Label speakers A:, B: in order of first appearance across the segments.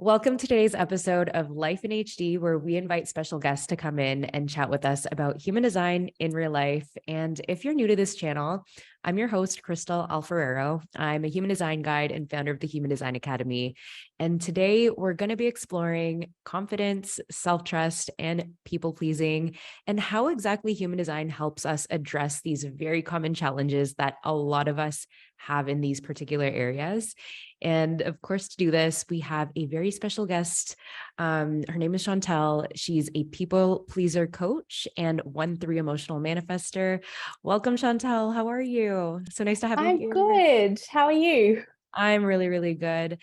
A: Welcome to today's episode of Life in HD, where we invite special guests to come in and chat with us about human design in real life. And if you're new to this channel, I'm your host, Crystal Alferrero. I'm a human design guide and founder of the Human Design Academy. And today we're going to be exploring confidence, self-trust, and people-pleasing, and how exactly human design helps us address these very common challenges that a lot of us have in these particular areas. And of course, to do this, we have a very special guest. Her name is Chantel. She's a people pleaser coach and 1-3 emotional manifestor. Welcome, Chantel. How are you? So nice to have you
B: I'm
A: here.
B: good. How are you?
A: I'm really, really good.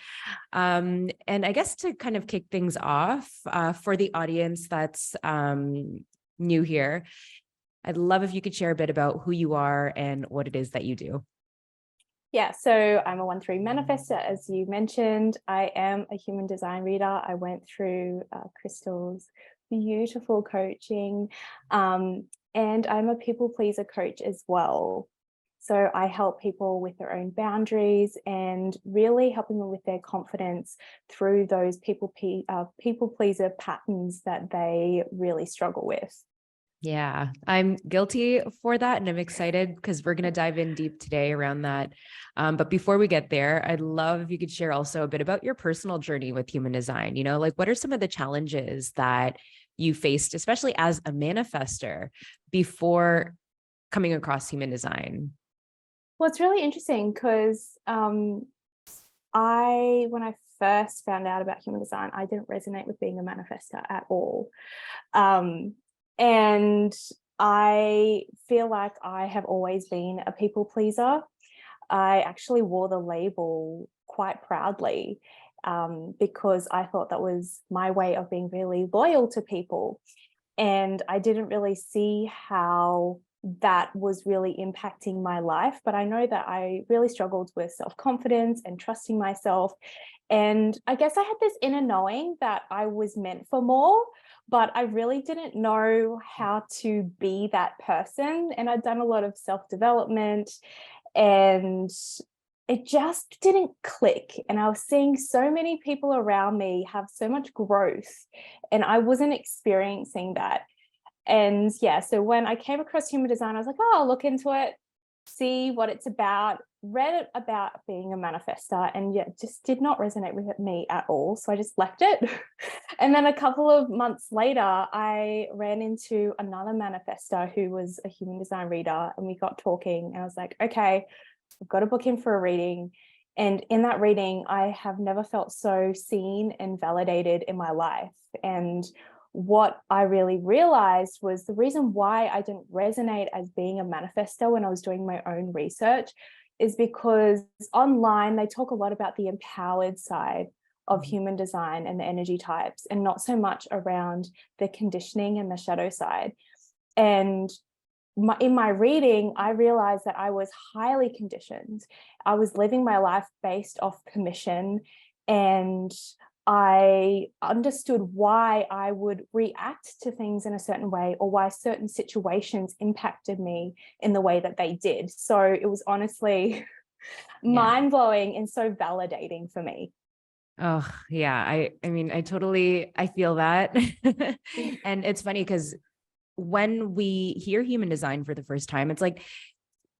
A: And I guess to kind of kick things off for the audience that's new here, I'd love if you could share a bit about who you are and what it is that you do.
B: Yeah, so I'm a 1-3 manifestor, as you mentioned. I am a human design reader. I went through Crystal's beautiful coaching, and I'm a people pleaser coach as well. So I help people with their own boundaries and really helping them with their confidence through those people pleaser patterns that they really struggle with.
A: Yeah, I'm guilty for that. And I'm excited because we're going to dive in deep today around that. But before we get there, I'd love if you could share also a bit about your personal journey with human design. Like what are some of the challenges that you faced, especially as a manifestor, before coming across human design?
B: Well, it's really interesting because when I first found out about human design, I didn't resonate with being a manifestor at all. And I feel like I have always been a people pleaser. I actually wore the label quite proudly because I thought that was my way of being really loyal to people. And I didn't really see how that was really impacting my life. But I know that I really struggled with self-confidence and trusting myself. And I guess I had this inner knowing that I was meant for more, but I really didn't know how to be that person. And I'd done a lot of self-development and it just didn't click. And I was seeing so many people around me have so much growth and I wasn't experiencing that. And yeah, so when I came across human design, I was like, oh, I'll look into it, see what it's about, read it about being a manifestor, and yeah, just did not resonate with me at all. So I just left it. And then a couple of months later, I ran into another manifestor who was a human design reader, and we got talking, and I was like, okay, I've got to book in for a reading. And in that reading, I have never felt so seen and validated in my life. And what I really realized was the reason why I didn't resonate as being a manifestor when I was doing my own research is because online they talk a lot about the empowered side of human design and the energy types, and not so much around the conditioning and the shadow side. And in my reading, I realized that I was highly conditioned. I was living my life based off permission, and I understood why I would react to things in a certain way, or why certain situations impacted me in the way that they did. So it was honestly mind-blowing and so validating for me.
A: Oh, yeah. I mean, I feel that. And it's funny because when we hear human design for the first time, it's like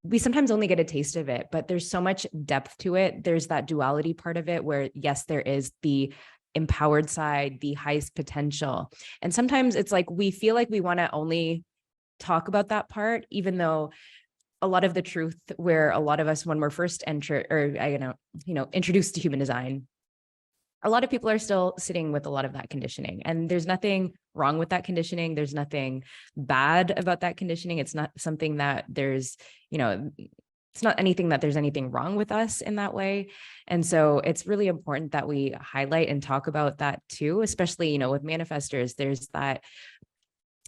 A: we sometimes only get a taste of it, but there's so much depth to it. There's that duality part of it where, yes, there is the empowered side, the highest potential. And sometimes it's like we feel like we want to only talk about that part, even though a lot of the truth where a lot of us, when we're first introduced to human design, a lot of people are still sitting with a lot of that conditioning, and there's nothing wrong with that conditioning. There's nothing bad about that conditioning. It's not something that it's not anything that there's anything wrong with us in that way. And so it's really important that we highlight and talk about that too, especially, with manifestors. There's that,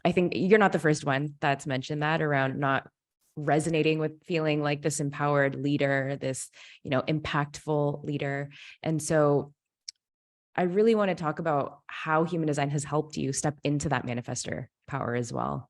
A: I think you're not the first one that's mentioned that around not resonating with feeling like this empowered leader, this, impactful leader. And so I really want to talk about how human design has helped you step into that manifestor power as well.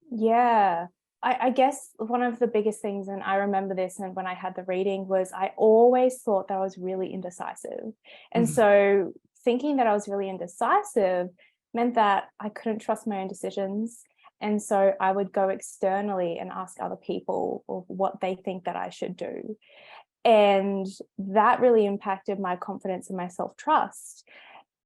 B: Yeah, I guess one of the biggest things, and I remember this, and when I had the reading, was I always thought that I was really indecisive. And so thinking that I was really indecisive meant that I couldn't trust my own decisions. And so I would go externally and ask other people of what they think that I should do. And that really impacted my confidence and my self-trust.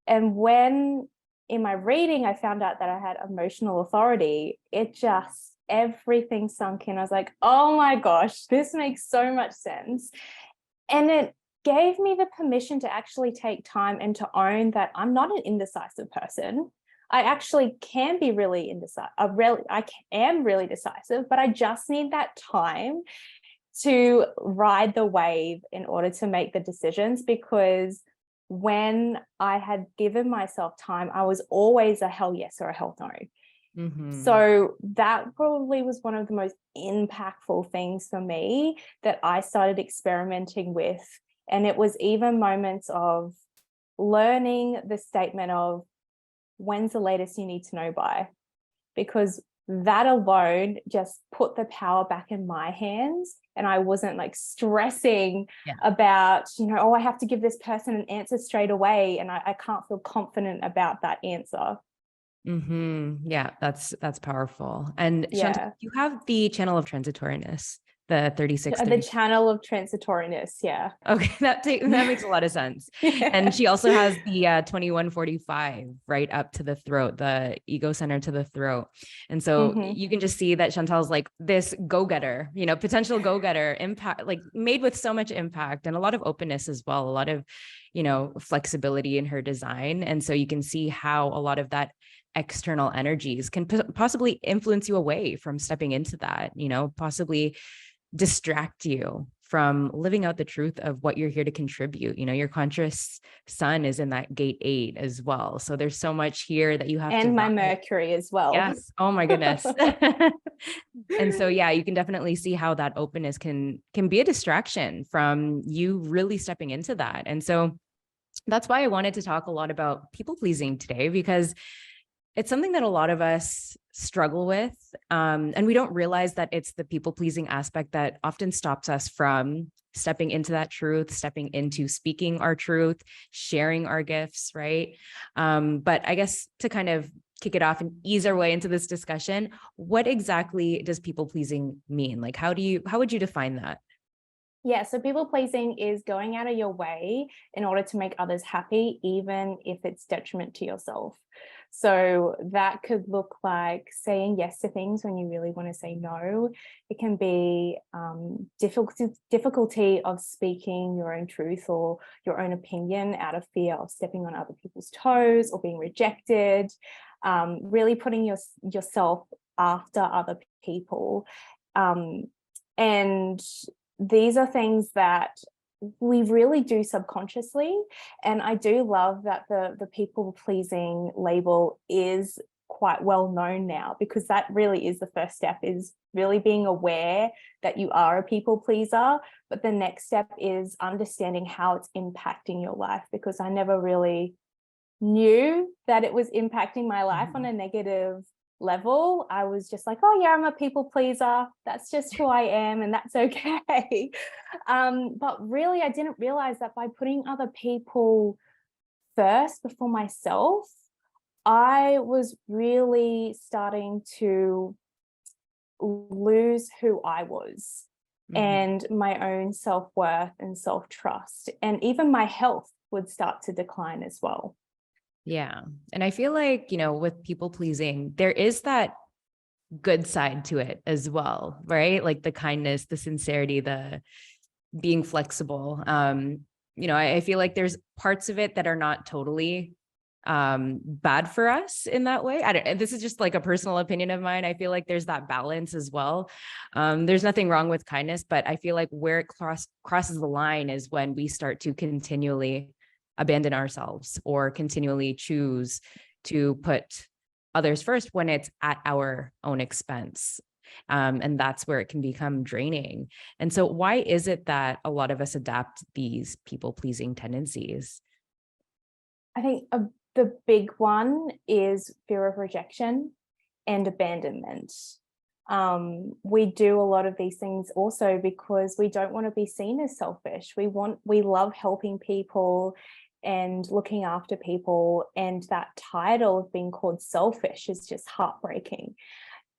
B: And when in my reading, I found out that I had emotional authority, it just, everything sunk in. I was like, oh my gosh, this makes so much sense. And it gave me the permission to actually take time and to own that I'm not an indecisive person. I actually can be really indecisive. I am really decisive, but I just need that time to ride the wave in order to make the decisions, because when I had given myself time, I was always a hell yes or a hell no. So that probably was one of the most impactful things for me that I started experimenting with. And it was even moments of learning the statement of, when's the latest you need to know by? Because that alone just put the power back in my hands. And I wasn't like stressing about, oh, I have to give this person an answer straight away. And I can't feel confident about that answer.
A: Yeah, that's powerful. And
B: Yeah.
A: Chantal, you have the channel of transitoriness, the 36.
B: The channel of transitoriness. Yeah.
A: Okay, that makes a lot of sense.
B: Yeah.
A: And she also has the 2145 right up to the throat, the ego center to the throat. And so you can just see that Chantal's like this go-getter, potential go-getter, impact, like made with so much impact and a lot of openness as well, a lot of, flexibility in her design. And so you can see how a lot of that external energies can possibly influence you away from stepping into that, possibly distract you from living out the truth of what you're here to contribute. Your conscious sun is in that gate 8 as well. So there's so much here that you have
B: and my Mercury as well.
A: Yes. Oh my goodness. And so, yeah, you can definitely see how that openness can be a distraction from you really stepping into that. And so that's why I wanted to talk a lot about people pleasing today, because it's something that a lot of us struggle with. And we don't realize that it's the people pleasing aspect that often stops us from stepping into that truth, stepping into speaking our truth, sharing our gifts, right? But I guess to kind of kick it off and ease our way into this discussion, what exactly does people pleasing mean? Like, how would you define that?
B: Yeah, so people pleasing is going out of your way in order to make others happy, even if it's detriment to yourself. So that could look like saying yes to things when you really want to say no. It can be difficulty of speaking your own truth or your own opinion out of fear of stepping on other people's toes or being rejected. Really putting yourself after other people. And these are things that we really do subconsciously. And I do love that the people pleasing label is quite well known now, because that really is the first step, is really being aware that you are a people pleaser. But the next step is understanding how it's impacting your life, because I never really knew that it was impacting my life on a negative level. I was just like, oh yeah, I'm a people pleaser. That's just who I am, and that's okay. But really, I didn't realize that by putting other people first before myself, I was really starting to lose who I was and my own self-worth and self-trust, and even my health would start to decline as well.
A: Yeah. And I feel like, with people pleasing, there is that good side to it as well, right? Like the kindness, the sincerity, the being flexible. I feel like there's parts of it that are not totally bad for us in that way. This is just like a personal opinion of mine. I feel like there's that balance as well. There's nothing wrong with kindness, but I feel like where it crosses the line is when we start to continually abandon ourselves or continually choose to put others first when it's at our own expense. And that's where it can become draining. And so why is it that a lot of us adapt these people-pleasing tendencies?
B: I think the big one is fear of rejection and abandonment. We do a lot of these things also because we don't want to be seen as selfish. We love helping people, and looking after people, and that title of being called selfish is just heartbreaking.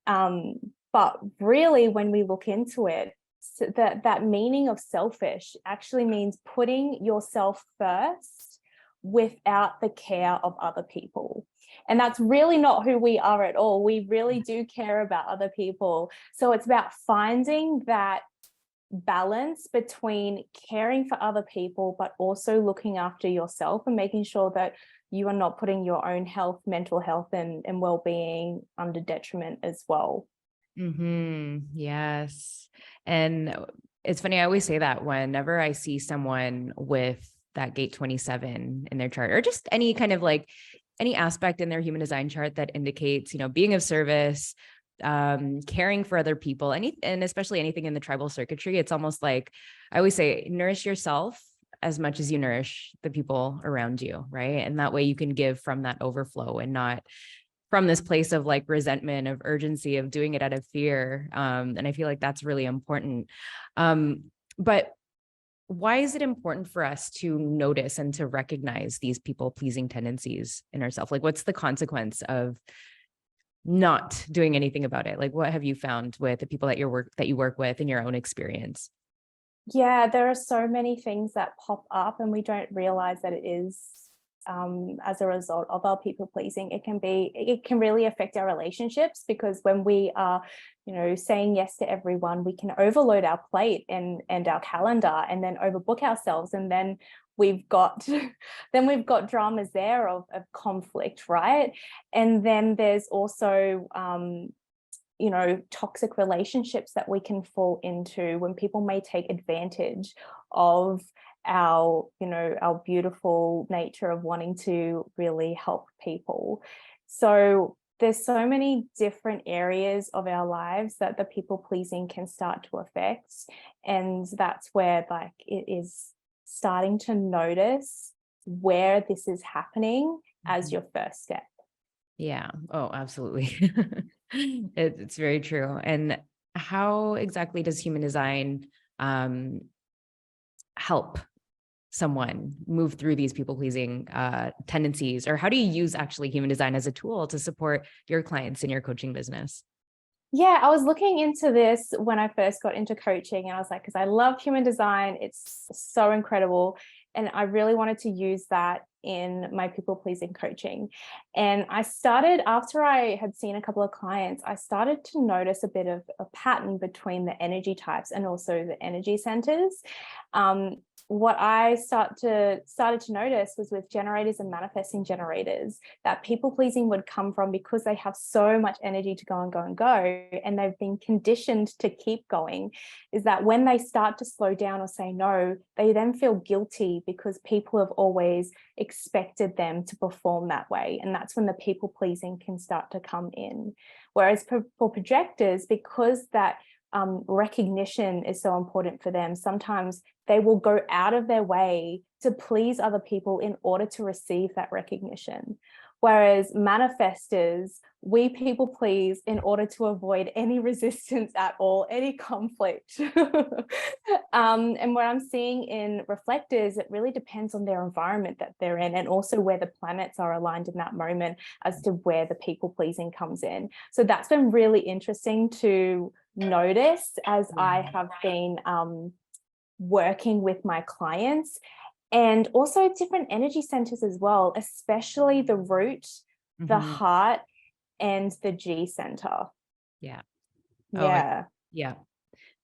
B: But really, when we look into it, so that meaning of selfish actually means putting yourself first without the care of other people. And that's really not who we are at all. We really do care about other people. So it's about finding that balance between caring for other people, but also looking after yourself and making sure that you are not putting your own health, mental health, and well-being under detriment as well.
A: Yes. And it's funny, I always say that whenever I see someone with that gate 27 in their chart, or just any kind of like any aspect in their human design chart that indicates, being of service, caring for other people, and especially anything in the tribal circuitry, it's almost like I always say, nourish yourself as much as you nourish the people around you, right? And that way you can give from that overflow and not from this place of like resentment, of urgency, of doing it out of fear. And I feel like that's really important. But why is it important for us to notice and to recognize these people pleasing tendencies in ourselves? Like, what's the consequence of not doing anything about it? Like, what have you found with the people that you work with in your own experience?
B: Yeah, there are so many things that pop up and we don't realize that it is as a result of our people pleasing. It can really affect our relationships, because when we are, saying yes to everyone, we can overload our plate and our calendar, and then overbook ourselves. And then we've got dramas there of conflict, right? And then there's also toxic relationships that we can fall into when people may take advantage of our beautiful nature of wanting to really help people. So there's so many different areas of our lives that the people pleasing can start to affect, and that's where like it is starting to notice where this is happening as your first step.
A: Yeah. Oh, absolutely. It's very true. And how exactly does human design help someone move through these people pleasing tendencies? Or how do you use actually human design as a tool to support your clients in your coaching business?
B: Yeah, I was looking into this when I first got into coaching, and I was like, because I love human design, it's so incredible. And I really wanted to use that in my people pleasing coaching. And I started, after I had seen a couple of clients, I started to notice a bit of a pattern between the energy types and also the energy centers. What I started to notice was with generators and manifesting generators, that people pleasing would come from because they have so much energy to go and go and go, and they've been conditioned to keep going, is that when they start to slow down or say no, they then feel guilty because people have always expected them to perform that way. And that's when the people pleasing can start to come in. Whereas for projectors, because that recognition is so important for them, sometimes they will go out of their way to please other people in order to receive that recognition. Whereas manifestors, we people please in order to avoid any resistance at all, any conflict. And what I'm seeing in reflectors, it really depends on their environment that they're in, and also where the planets are aligned in that moment as to where the people pleasing comes in. So that's been really interesting to notice as I have been working with my clients. And also different energy centers as well, especially the root, the heart, and the G center.
A: Yeah.
B: Yeah.
A: Yeah.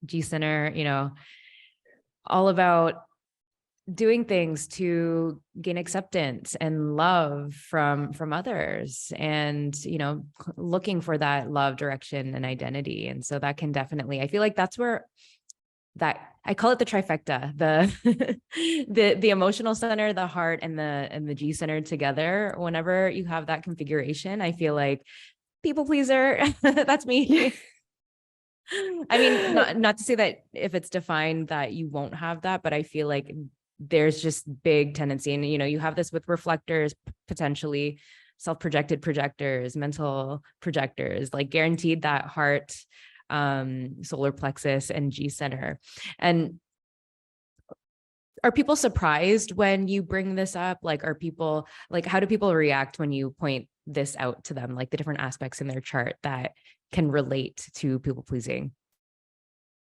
A: G center, all about doing things to gain acceptance and love from others, and looking for that love, direction, and identity. And so that can definitely, I feel like that's where that, I call it the trifecta, the emotional center, the heart, and the G center together. Whenever you have that configuration, I feel like people pleaser, that's me. I mean, not to say that if it's defined that you won't have that, but I feel like there's just big tendency. And, you have this with reflectors, potentially self-projected projectors, mental projectors, like guaranteed that heart, solar plexus, and G center. And Are people surprised when you bring this up? Like, are people like, how do people react when you point this out to them? Like the different aspects in their chart that can relate to people pleasing?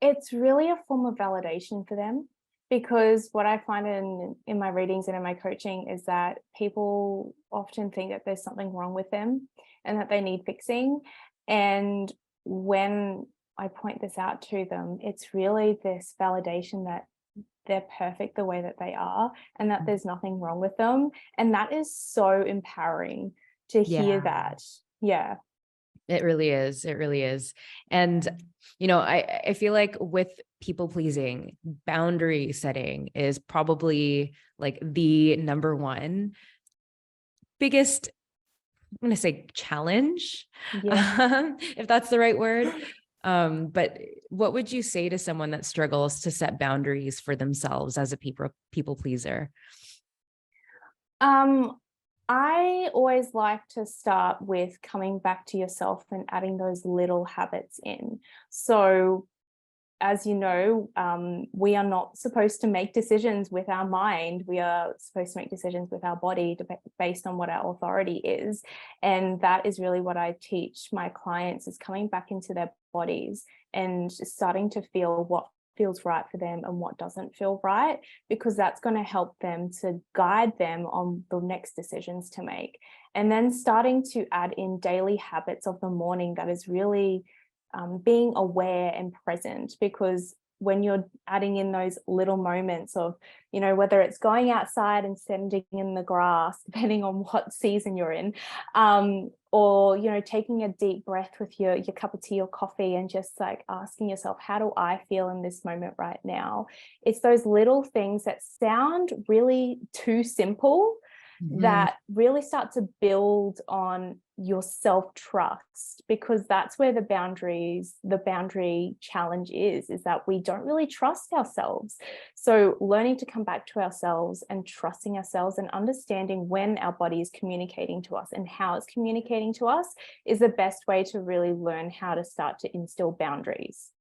B: It's really a form of validation for them, because what I find in my readings and in my coaching is that people often think that there's something wrong with them and that they need fixing. And when I point this out to them, it's really this validation that they're perfect the way that they are and that there's nothing wrong with them. And that is so empowering to hear
A: Yeah,
B: that. Yeah.
A: it really is. It really is. And, I feel like with people pleasing, boundary setting is probably like the number one biggest, I'm going to say challenge,
B: Yeah.
A: if that's the right word. But what would you say to someone that struggles to set boundaries for themselves as a people pleaser?
B: Um, I always like to start with coming back to yourself and adding those little habits in. So, as you know, we are not supposed to make decisions with our mind. We are supposed to make decisions with our body based on what our authority is. And that is really what I teach my clients, is coming back into their bodies and starting to feel what feels right for them and what doesn't feel right, because that's going to help them to guide them on the next decisions to make. And then starting to add in daily habits of the morning that is really being aware and present, because when you're adding in those little moments of, whether it's going outside and standing in the grass, depending on what season you're in, or, taking a deep breath with your cup of tea or coffee and just like asking yourself, how do I feel in this moment right now? It's those little things that sound really too simple
A: Mhm.
B: that really start to build on your self-trust, because that's where the boundary challenge is that we don't really trust ourselves. So learning to come back to ourselves and trusting ourselves and understanding when our body is communicating to us and how it's communicating to us is the best way to really learn how to start to instill boundaries.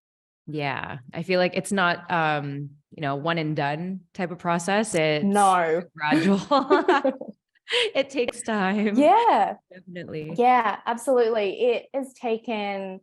A: Yeah. I feel like it's not, one and done type of process. It's
B: No.
A: gradual. It takes time.
B: Yeah.
A: Definitely.
B: Yeah, absolutely. It has taken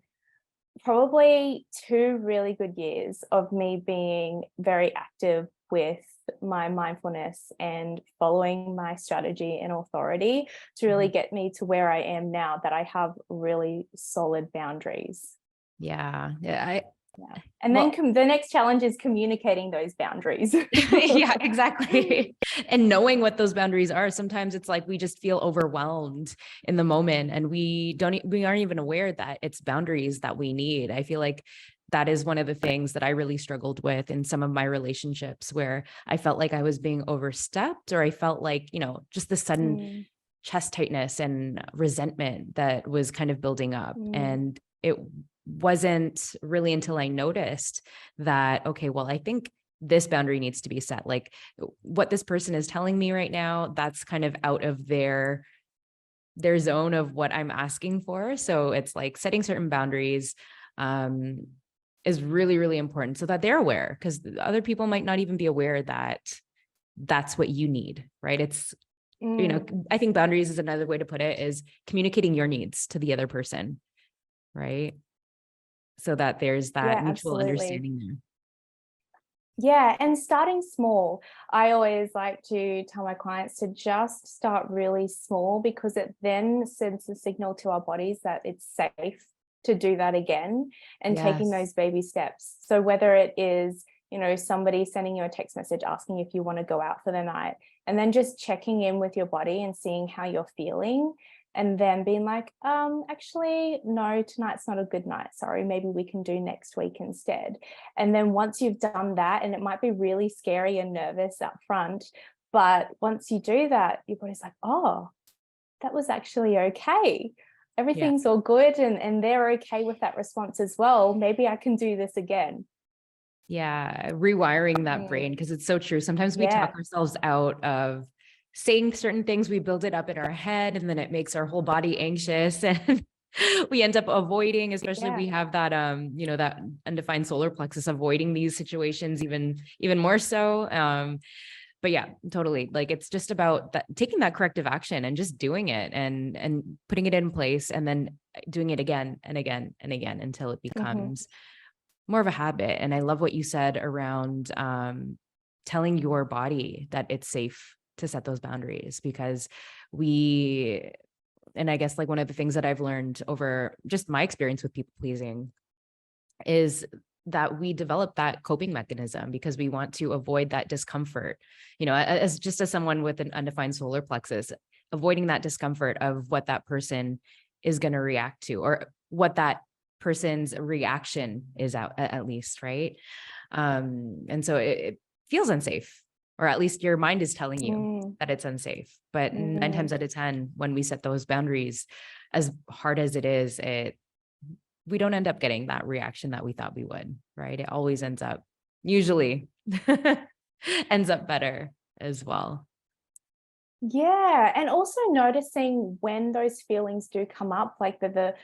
B: probably 2 really good years of me being very active with my mindfulness and following my strategy and authority to really
A: Mhm.
B: get me to where I am now, that I have really solid boundaries.
A: Yeah. Yeah.
B: Yeah. And then
A: Well,
B: the next challenge is communicating those boundaries.
A: yeah, exactly. And knowing what those boundaries are, sometimes it's like we just feel overwhelmed in the moment and we aren't even aware that it's boundaries that we need. I feel like that is one of the things that I really struggled with in some of my relationships, where I felt like I was being overstepped, or I felt like, just the sudden
B: Mm,
A: chest tightness and resentment that was kind of building up.
B: mm,
A: And it wasn't really until I noticed that, okay, well, I think this boundary needs to be set. Like what this person is telling me right now, that's kind of out of their zone of what I'm asking for. So it's like setting certain boundaries um, is really, really important so that they're aware, because other people might not even be aware that that's what you need, right? It's,
B: mm.
A: I think boundaries is another way to put it, is communicating your needs to the other person, right? So that there's that
B: Yeah,
A: mutual
B: absolutely.
A: understanding there.
B: Yeah, and starting small. I always like to tell my clients to just start really small, because it then sends a signal to our bodies that it's safe to do that again, and taking
A: Yes.
B: those baby steps. So whether it is, somebody sending you a text message asking if you want to go out for the night, and then just checking in with your body and seeing how you're feeling, and then being like, actually, no, tonight's not a good night. Sorry, maybe we can do next week instead. And then once you've done that, and it might be really scary and nervous up front, but once you do that, your body's like, oh, that was actually okay.
A: Yeah.
B: Everything's all good, and they're okay with that response as well. Maybe I can do this again.
A: Yeah. Rewiring that brain,
B: Mm,
A: because it's so true. Sometimes we talk
B: yeah.
A: ourselves out of saying certain things, we build it up in our head, and then it makes our whole body anxious. And we end up avoiding, especially
B: Yeah.
A: we have that, that undefined solar plexus, avoiding these situations even more so. But yeah, totally. Like, it's just about that, taking that corrective action and just doing it and putting it in place, and then doing it again and again and again until it
B: Mm-hmm.
A: becomes more of a habit. And I love what you said around telling your body that it's safe to set those boundaries, because we, and I guess like one of the things that I've learned over just my experience with people pleasing is that we develop that coping mechanism because we want to avoid that discomfort. As someone with an undefined solar plexus, avoiding that discomfort of what that person is going to react to, or what that person's reaction is, at least, right? And so it feels unsafe, or at least your mind is telling you
B: Mm,
A: that it's unsafe. But 9 times
B: mm.
A: out of 10, when we set those boundaries, as hard as it is, we don't end up getting that reaction that we thought we would, right? It always usually ends up better as well.
B: Yeah. And also noticing when those feelings do come up, like the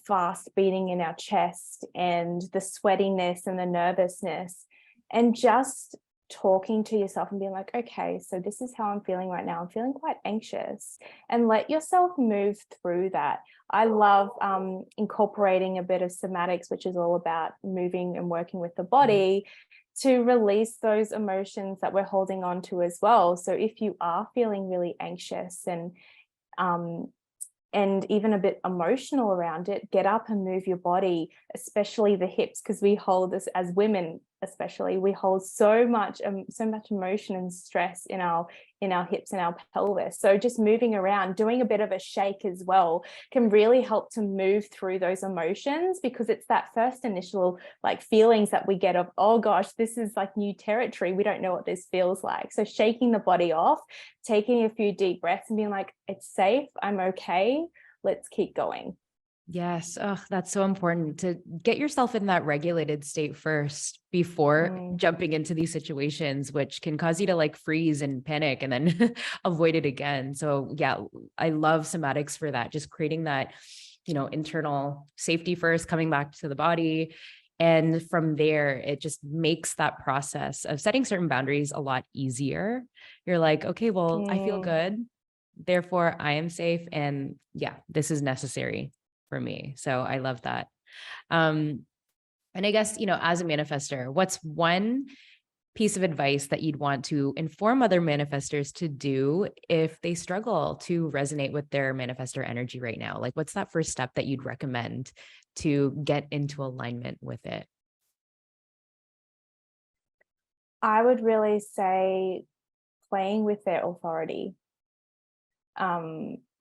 B: fast beating in our chest and the sweatiness and the nervousness, and just talking to yourself and being like, okay, so this is how I'm feeling right now. I'm feeling quite anxious, and let yourself move through that. I love incorporating a bit of somatics, which is all about moving and working with the body to release those emotions that we're holding on to as well. So if you are feeling really anxious um, and even a bit emotional around it, get up and move your body, especially the hips, because we hold this as women, especially we hold so much emotion and stress in our hips and our pelvis. So just moving around, doing a bit of a shake as well, can really help to move through those emotions, because it's that first initial like feelings that we get of, oh gosh, this is like new territory, we don't know what this feels like. So shaking the body off, taking a few deep breaths and being like, it's safe, I'm okay, let's keep going.
A: Yes. Oh, that's so important, to get yourself in that regulated state first before
B: Mm,
A: jumping into these situations, which can cause you to like freeze and panic and then avoid it again. So yeah, I love somatics for that. Just creating that, internal safety first, coming back to the body. And from there, it just makes that process of setting certain boundaries a lot easier. You're like, okay, well, I feel
B: mm.
A: good. Therefore, I am safe. And yeah, this is necessary for me. So I love that. Um, and I guess, as a manifester, what's one piece of advice that you'd want to inform other manifestors to do if they struggle to resonate with their manifestor energy right now? Like, what's that first step that you'd recommend to get into alignment with it?
B: I would really say playing with their authority,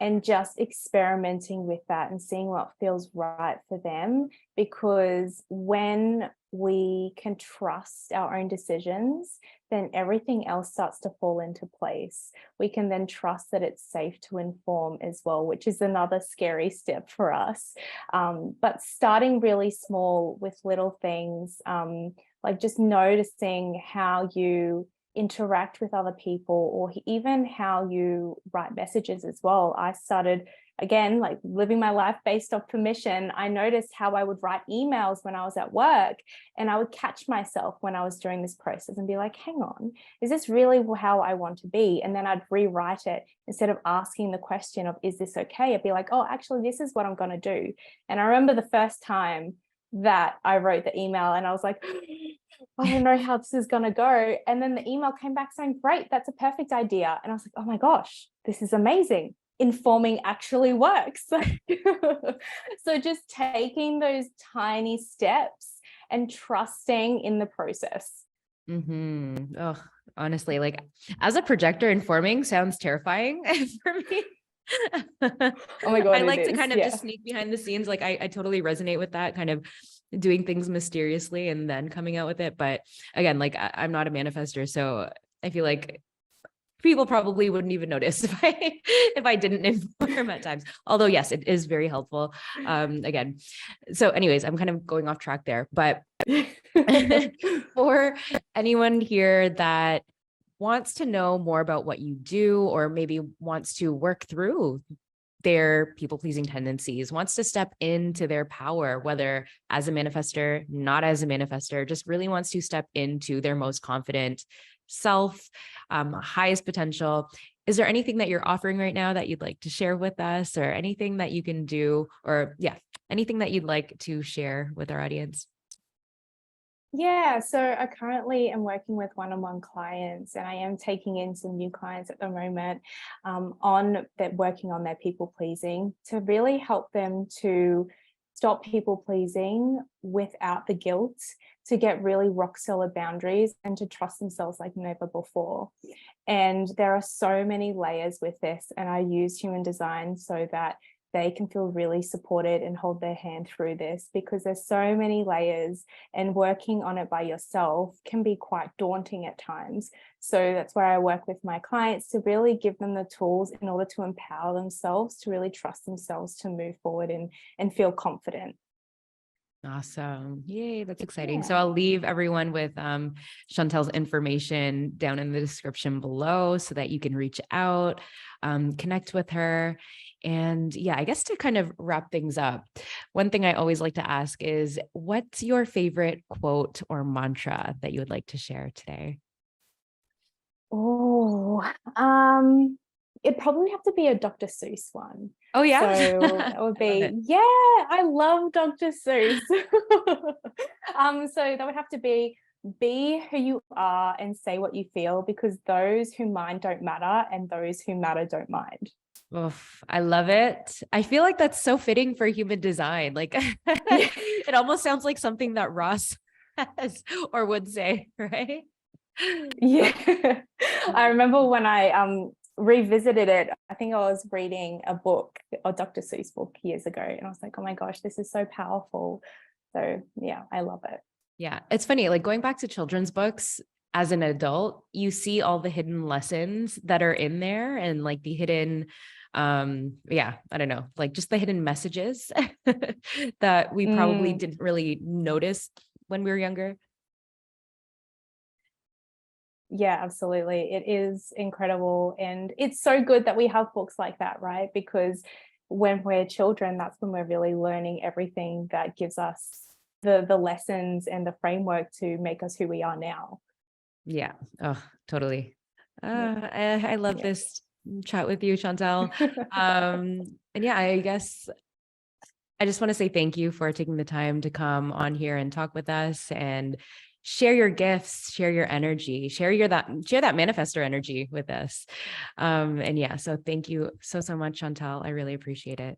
B: and just experimenting with that and seeing what feels right for them. Because when we can trust our own decisions, then everything else starts to fall into place. We can then trust that it's safe to inform as well, which is another scary step for us. But starting really small with little things, like just noticing how you interact with other people, or even how you write messages as well. I started, again, like living my life based off permission. I noticed how I would write emails when I was at work, and I would catch myself when I was doing this process and be like, hang on, is this really how I want to be? And then I'd rewrite it. Instead of asking the question of, is this okay? I'd be like, oh, actually, this is what I'm going to do. And I remember the first time that I wrote the email and I was like, I don't know how this is going to go. And then the email came back saying, great, that's a perfect idea. And I was like, oh my gosh, this is amazing. Informing actually works. So just taking those tiny steps and trusting in the process.
A: Oh, honestly, like, as a projector, informing sounds terrifying for me.
B: Oh my
A: I
B: God, it
A: like to
B: is.
A: kind of
B: Yeah.
A: just sneak behind the scenes. Like, I totally resonate with that, kind of doing things mysteriously and then coming out with it. But again, like, I'm not a manifester, so I feel like people probably wouldn't even notice if I didn't inform at times. Although yes, it is very helpful. Again, so anyways, I'm kind of going off track there, but for anyone here that wants to know more about what you do, or maybe wants to work through their people-pleasing tendencies, wants to step into their power, whether as a manifestor, not as a manifestor, just really wants to step into their most confident self, highest potential. Is there anything that you're offering right now that you'd like to share with us, or anything that you can do, or anything that you'd like to share with our audience?
B: Yeah, so I currently am working with one-on-one clients, and I am taking in some new clients at the moment on that, working on their people pleasing to really help them to stop people pleasing without the guilt, to get really rock solid boundaries and to trust themselves like never before. And there are so many layers with this, and I use human design so that they can feel really supported and hold their hand through this, because there's so many layers and working on it by yourself can be quite daunting at times. So that's where I work with my clients to really give them the tools in order to empower themselves, to really trust themselves to move forward and feel confident.
A: Awesome. Yay, that's exciting. So
B: Yeah.
A: I'll leave everyone with Chantel's information down in the description below so that you can reach out, connect with her. And I guess to kind of wrap things up, one thing I always like to ask is, what's your favorite quote or mantra that you would like to share today?
B: Oh, it'd probably have to be a Dr. Seuss one.
A: Oh, yeah.
B: So that would
A: I love
B: be,
A: it.
B: yeah, I love Dr. Seuss. So that would have to be who you are and say what you feel, because those who mind don't matter and those who matter don't mind.
A: Oof, I love it. I feel like that's so fitting for human design. Like
B: Yeah.
A: it almost sounds like something that Ross has or would say, right?
B: Yeah. I remember when I revisited it, I think I was reading a book, a Dr. Seuss book years ago, and I was like, oh my gosh, this is so powerful. So yeah, I love it.
A: Yeah, it's funny, like going back to children's books as an adult, you see all the hidden lessons that are in there, and like the hidden, I don't know, like just the hidden messages that we probably
B: Mm,
A: didn't really notice when we were younger.
B: yeah, absolutely. It is incredible. And it's so good that we have books like that, right? Because when we're children, that's when we're really learning everything that gives us the lessons and the framework to make us who we are now.
A: Yeah. Oh, totally.
B: Yeah.
A: I love
B: Yeah.
A: this chat with you, Chantal. And I guess I just want to say thank you for taking the time to come on here and talk with us and share your gifts, share your energy, share that manifestor energy with us. So thank you so much, Chantal. I really appreciate it.